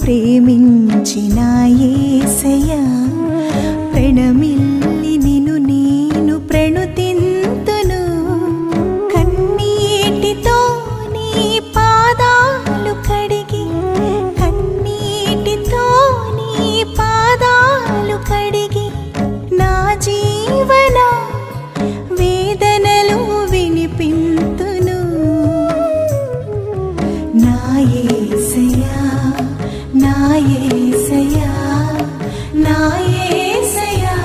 ప్రేమించిన యేసయ్యా ప్రణమిల్లి నిన్ను నేను ప్రణుతింతును కన్నీటితో నీ పాదాలు కడిగి కన్నీటితో నీ పాదాలు కడిగి నా జీవన వేదనలు వినిపింతును నా యేసయ్యా నా యేసయ్యా నా యేసయ్యా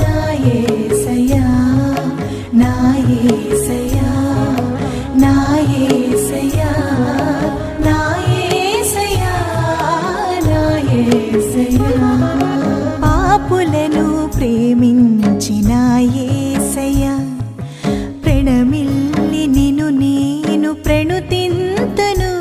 నా యేసయ్యా నా యేసయ్యా నా యేసయ్యా నా యేసయ్యా నా యేసయ్యా పాపులను ప్రేమించిన యేసయ్యా ప్రణమిల్లి నిన్ను నేను ప్రణుతింతును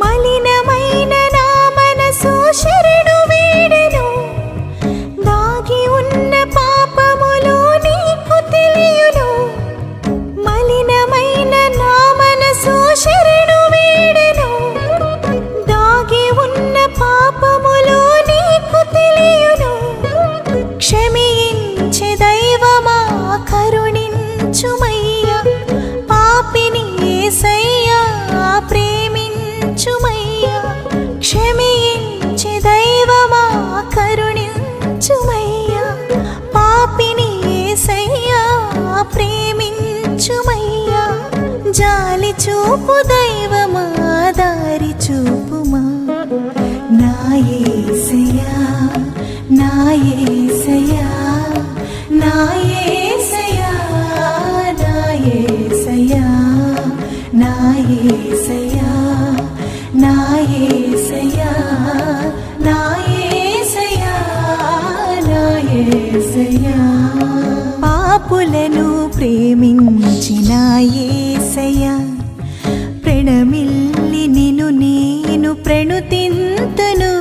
మలినమైన నా మనసు శరణు వేడెను దాగి ఉన్న పాపములు నీకు తెలియును మలినమైన నా మనసు శరణు వేడెను దాగి ఉన్న పాపములు నీకు తెలియును క్షమించే దైవమా కరుణించుమయ్యా పాపిని యేసయ్యా ప్రేమించుమయ్యా క్షమించే దైవమా కరుణించుమయ్యా పాపిని యేసయ్యా ప్రేమించుమయ్యా జాలి చూపు దైవమా దారి చూపుమా నా యేసయ్యా నా యేసయ్యా నా యేసయ్యా నా యేసయ్యా నా యేసయ్యా నా యేసయ్యా నా యేసయ్యా నా యేసయ్యా పాపులను ప్రేమించిన యేసయ్యా ప్రణమిల్లి నిన్ను నేను ప్రణుతింతును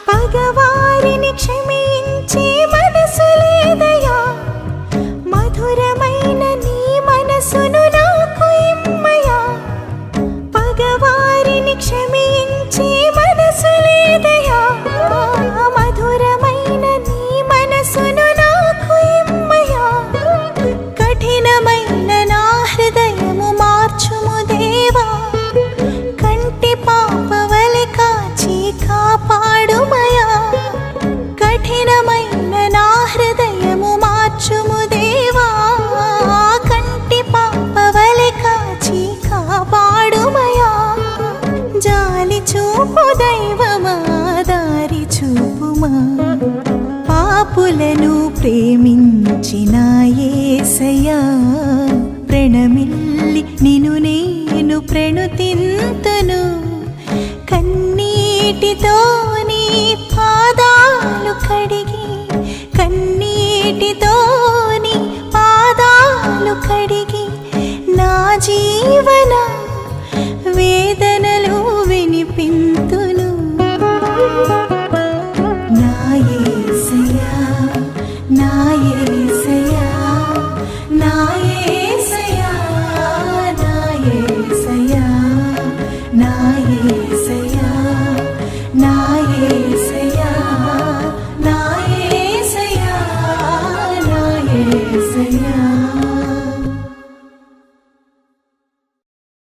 పగవారిని క్షమించే మనసు లేదయా మధురమైన నీ మనసును నాకు ఇమ్మయా పగవారిని క్షమించే మనసు లేదయా మధురమైన నీ మనసును నాకు ఇమ్మయా కఠినమైన నా హృదయము మార్చుము దేవా కంటి పాపవలె కాచి కాపాడుమయా కఠినమైన నా హృదయము మార్చుము దేవా కంటి పాపవలె కాచి కాపాడుమయా జాలి చూపు దైవమా దారి చూపుమా పాపులను ప్రేమించిన యేసయ్యా ప్రణమిల్లి నిన్ను నేను ప్రణుతింతును కన్నీటితో నీ పాదాలు కడిగి కన్నీటితో నీ పాదాలు కడిగి నా జీవన వేదనలు వినిపింతును నా యేసయ్యా నా యేసయ్యా నా యేసయ్యా నా యేసయ్యా నా యేసయ్యా